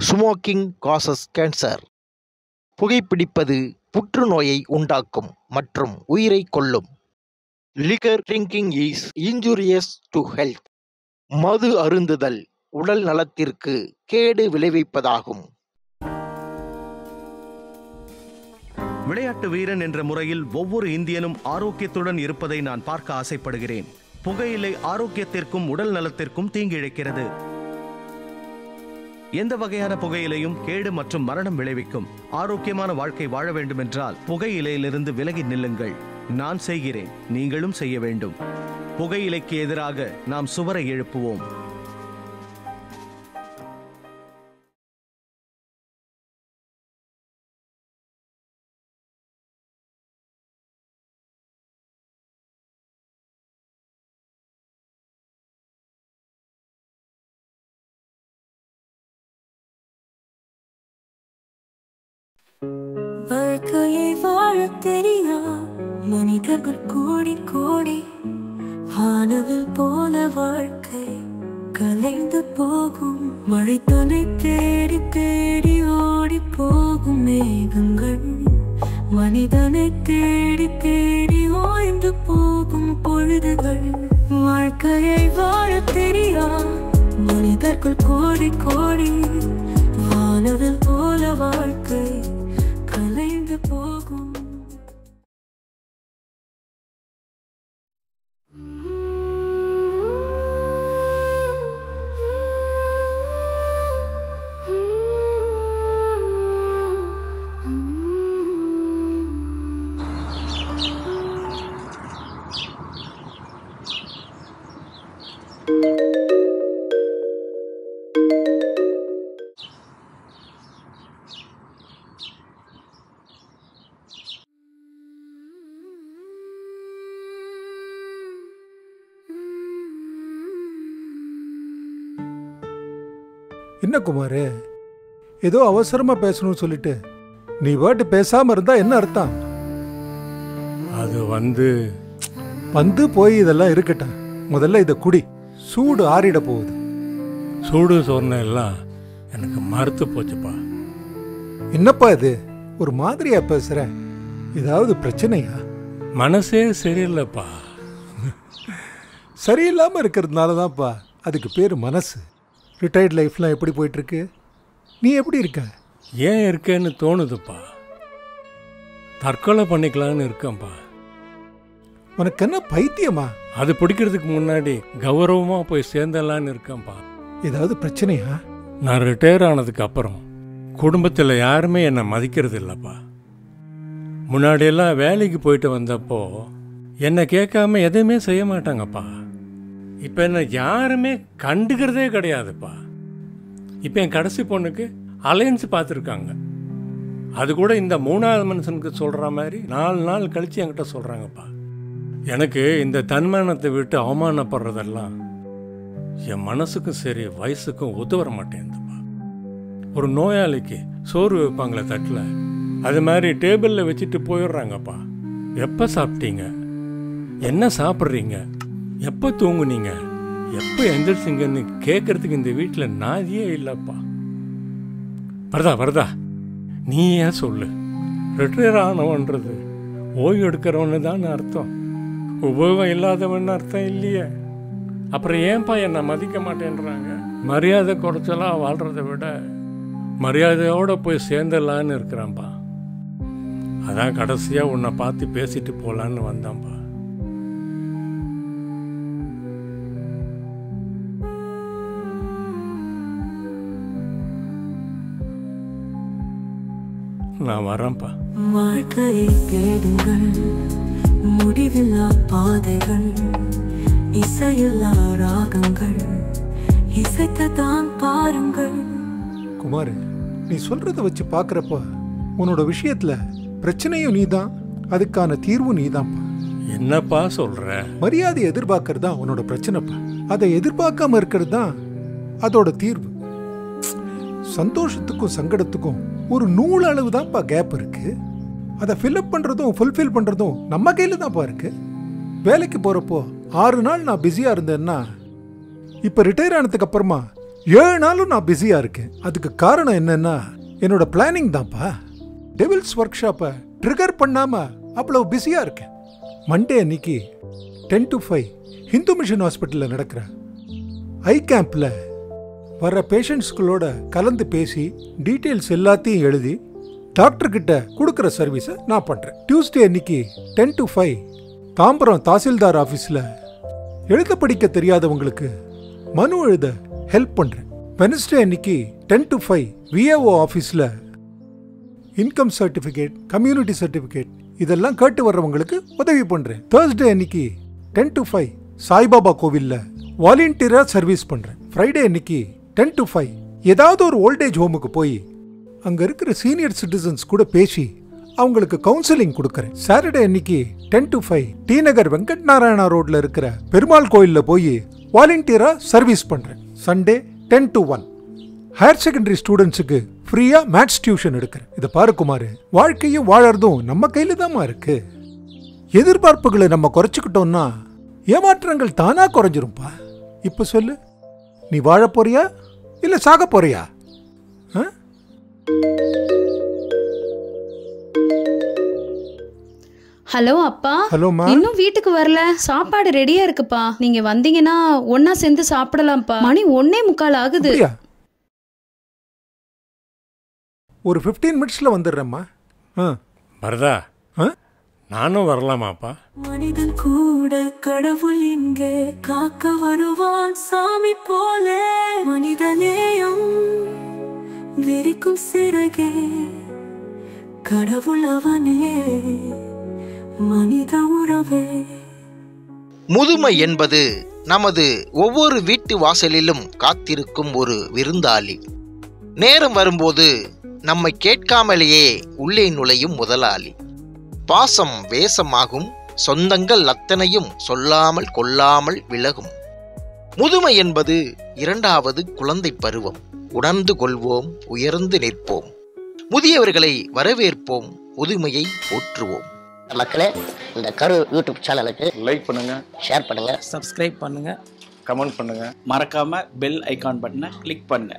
Smoking causes cancer. புகைப்பிடிப்பது புற்றுநோயை உண்டாக்கும் மற்றும் உயிரை கொல்லும். Liquor drinking is injurious to health. மது அருந்துதல் உடல் நலத்திற்கு கேடு விளைவிப்பதாகும். விளையாட்டு வீரன் என்ற முறையில் ஒவ்வொரு இந்தியனும் ஆரோக்கியத்துடன் இருப்பதை நான் பார்க்க ஆசைப்படுகிறேன். புகையிலை ஆரோக்கியத்திற்கும் உடல் நலத்திற்கும் தீங்கிழைக்கிறது. எந்த வகையான புகையிலையும் கேடு மற்றும் மரணம் விளைவிக்கும். ஆரோக்கியமான வாழ்க்கை வாழ வேண்டுமென்றால் புகையிலையிலிருந்து விலகி நில்லுங்கள். நான் செய்கிறேன், நீங்களும் செய்ய வேண்டும். புகையிலைக்கு எதிராக நாம் சுவரை எழுப்புவோம். வாழ்க்கையை வாழத் தெரியா மனிதர்கள் கோடி கோடி. வானவில் போல வாழ்க்கை கலைந்து போகும். மழைத்தனை தேடி தேடி ஓடி போகும் மேகங்கள். மனிதனை தேடி தேடி ஓய்ந்து போகும் பொழுதுகள். வாழ்க்கையை வாழத் தெரியா மனிதர்கள் கோடி கோடி. வானவில் போல வாழ்க்கை கலைந்து போகும். என்ன குமார், ஏதோ அவசரமா பேசணும்னு சொல்லிட்டு நீ வாட்டு பேசாம இருந்தா என்ன அர்த்தம்? அது வந்து போய் இதெல்லாம் இருக்கட்டும். முதல்ல இதை குடி, சூடு ஆறிட போகுது. சூடு சொன்ன எல்லாம் எனக்கு மறுத்து போச்சுப்பா. என்னப்பா இது ஒரு மாதிரியா பேசுற? ஏதாவது பிரச்சனையா? மனசே சரியில்லைப்பா. சரியில்லாம இருக்கிறதுனால தான்ப்பா அதுக்கு பேர் மனசு. ரிட்டையர்ட் லைஃப்லாம் எப்படி போயிட்டுருக்கு? நீ எப்படி இருக்க? ஏன் இருக்கேன்னு தோணுதுப்பா. தற்கொலை பண்ணிக்கலான்னு இருக்கேன்ப்பா. உனக்கு என்ன பைத்தியமா? அது பிடிக்கிறதுக்கு முன்னாடி கௌரவமாக போய் சேர்ந்தலான்னு இருக்கேன்ப்பா. ஏதாவது பிரச்சனையா? நான் ரிட்டையர் ஆனதுக்கு அப்புறம் குடும்பத்தில் யாருமே என்னை மதிக்கிறது இல்லைப்பா. முன்னாடியெல்லாம் வேலைக்கு போயிட்டு வந்தப்போ என்னை கேட்காம எதையுமே செய்ய மாட்டாங்கப்பா. இப்போ என்ன யாருமே கண்டுக்கிறதே கிடையாதுப்பா. இப்போ என் கடைசி பொண்ணுக்கு அலையன்ஸ் பார்த்துருக்காங்க. அது கூட இந்த மூணாவது மனுஷனுக்கு சொல்கிற மாதிரி 4 நாள் கழித்து என்கிட்ட சொல்கிறாங்கப்பா. எனக்கு இந்த தன்மானத்தை விட்டு அவமானப்படுறதெல்லாம் என் மனசுக்கும் சரி வயசுக்கும் ஒத்து வர மாட்டேங்குதுப்பா. ஒரு நோயாளிக்கு சோறு வைப்பாங்களே தட்டில், அது மாதிரி டேபிளில் வச்சுட்டு போயிடுறாங்கப்பா. எப்போ சாப்பிட்டீங்க, என்ன சாப்பிட்றீங்க, எப்போ தூங்குனீங்க, எப்போ எந்திரிச்சிங்கன்னு கேட்கறதுக்கு இந்த வீட்டில் நாதியே இல்லைப்பா. வரதா நீ ஏன் சொல்லு. ரிட்டையர் ஆனவன்றது ஓய்வு எடுக்கிறவன்னு தான் அர்த்தம், உபயோகம் இல்லாதவன்னு அர்த்தம் இல்லையே. அப்புறம் ஏன்பா என்னை மதிக்க மாட்டேன்றாங்க? மரியாதை குறைச்சலாக வாழ்கிறத விட மரியாதையோடு போய் சேர்ந்துடலான்னு இருக்கிறான்ப்பா. அதான் கடைசியாக உன்னை பார்த்து பேசிட்டு போகலான்னு வந்தான்ப்பா. நான் வரேன்ப்பா. வாழ்க்கையை தேடுங்கள், முடிவில்லா பாதைகள், இசையில்லா ராகங்கள், இசைத்தான் பாருங்கள். குமார், நீ சொல்றத வச்சு பார்க்குறப்ப உன்னோட விஷயத்துல பிரச்சனையும் நீதான், அதுக்கான தீர்வும் நீதான்ப்பா. என்னப்பா சொல்ற? மரியாதை எதிர்பார்க்கறது தான் உன்னோட பிரச்சனைப்பா. அதை எதிர்பார்க்காம இருக்கிறது தான் அதோட தீர்வு. சந்தோஷத்துக்கும் சங்கடத்துக்கும் ஒரு நூல் அளவு தான்ப்பா கேப் இருக்கு. அதை ஃபில்அப் பண்ணுறதும் ஃபுல்ஃபில் பண்ணுறதும் நம்ம கையில் தான்ப்பா இருக்கு. வேலைக்கு போகிறப்போ 6 நாள் நான் பிஸியா இருந்தேன்னா இப்ப ரிட்டையர் ஆனதுக்கு அப்புறமா 7 நாளும் நான் பிஸியா இருக்கேன். அதுக்கு காரணம் என்னன்னா என்னோட பிளானிங் தான்ப்பா. டெவில்ஸ் ஒர்க் ஷாப்பை ட்ரிகர் பண்ணாம அவ்வளவு பிஸியா இருக்கேன். மண்டே அன்னைக்கு 10 to 5 ஹிந்து மிஷன் ஹாஸ்பிட்டலில் நடக்கிற ஐ கேம்ப்ல வர பேஷண்ட்ஸ்களோட கலந்து பேசி டீட்டெயில்ஸ் எல்லாத்தையும் எழுதி டாக்டர் கிட்ட கொடுக்குற சர்வீஸை நான் பண்றேன். டியூஸ்டே அன்னைக்கு 10 to 5 தாம்பரம் தாசில்தார் ஆஃபீஸில் எழுத படிக்க தெரியாதவங்களுக்கு மனு எழுத ஹெல்ப் பண்றேன். வெனஸ்டே அன்னைக்கு 10 to 5 விஏஓ ஆஃபீஸில் இன்கம் சர்டிஃபிகேட், கம்யூனிட்டி சர்டிஃபிகேட் இதெல்லாம் கேட்டு வர்றவங்களுக்கு உதவி பண்றேன். தேர்ஸ்டே அன்னைக்கு 10 to 5 சாய்பாபா கோவில்ல வாலண்டியரா சர்வீஸ் பண்றேன். ஃப்ரைடே அன்னைக்கு 10 to 5 ஏதாவது ஒரு ஓல்டேஜ் ஹோமுக்கு போய் அங்க இருக்கிற சீனியர் சிட்டிசன்ஸ் கூட பேசி அவங்களுக்கு கவுன்சிலிங் கொடுக்கறேன். சாட்டர்டே அன்னைக்கு 10 to 5 டி நகர் வெங்கட் நாராயணா ரோட்ல இருக்கிற பெருமாள் கோயில்ல போய் வாலண்டியரா சர்வீஸ் பண்றேன். சண்டே 10 to 1 ஹையர் செகண்டரி ஸ்டூடெண்ட்ஸுக்கு ஃப்ரீயா மேத்ஸ் டியூஷன் எடுக்கிறேன். இதை பாரு குமார், வாழ்க்கையும் வாழறதும் நம்ம கையில தாமா இருக்கு. எதிர்பார்ப்புகளை நம்ம குறைச்சிக்கிட்டோம்னா ஏமாற்றங்கள் தானா குறைஞ்சிரும்பா. இப்ப சொல்லு, நீ வாழ போறியா இல்ல சாக போறியா? ஹலோ அப்பா. ஹலோமா. இன்னும் வீட்டுக்கு வரல? சாப்பாடு ரெடியா இருக்குப்பா. நீங்க வந்தீங்கன்னா ஒன்னா சேர்ந்து சாப்பிடலாம்ப்பா. மணி 1:45 ஆகுது. ஒரு 15 மினிட்ஸ்ல வந்துடுறேம்மா. வரதா, நானும் வரலாமாப்பா? மனிதன் கூட கடவுள் இங்கே காக்க வருவான் சாமி போல. மனிதநேயம் விரிக்கும் சிறகே, கடவுள் அவனே மனித உறவே. முதுமை என்பது நமது ஒவ்வொரு வீட்டு வாசலிலும் காத்திருக்கும் ஒரு விருந்தாளி. நேரம் வரும்போது நம்மை கேட்காமலேயே உள்ளே நுழையும் முதலாளி. பாசம் வேசமாகும், சொந்தங்கள் அத்தனையும் சொல்லாமல் கொள்ளாமல் விலகும். முதுமை என்பது 2வது குழந்தை பருவம். உணர்ந்து கொள்வோம், உயர்ந்து நிற்போம். முதியவர்களை வரவேற்போம், முதுமையை போற்றுவோம். மக்களே, இந்த கரு யூடியூப் சேனலுக்கு லைக் பண்ணுங்க, ஷேர் பண்ணுங்க, சப்ஸ்கிரைப் பண்ணுங்க, கமெண்ட் பண்ணுங்க, மறக்காம பெல் ஐகான் பட்டனை கிளிக் பண்ணுங்க.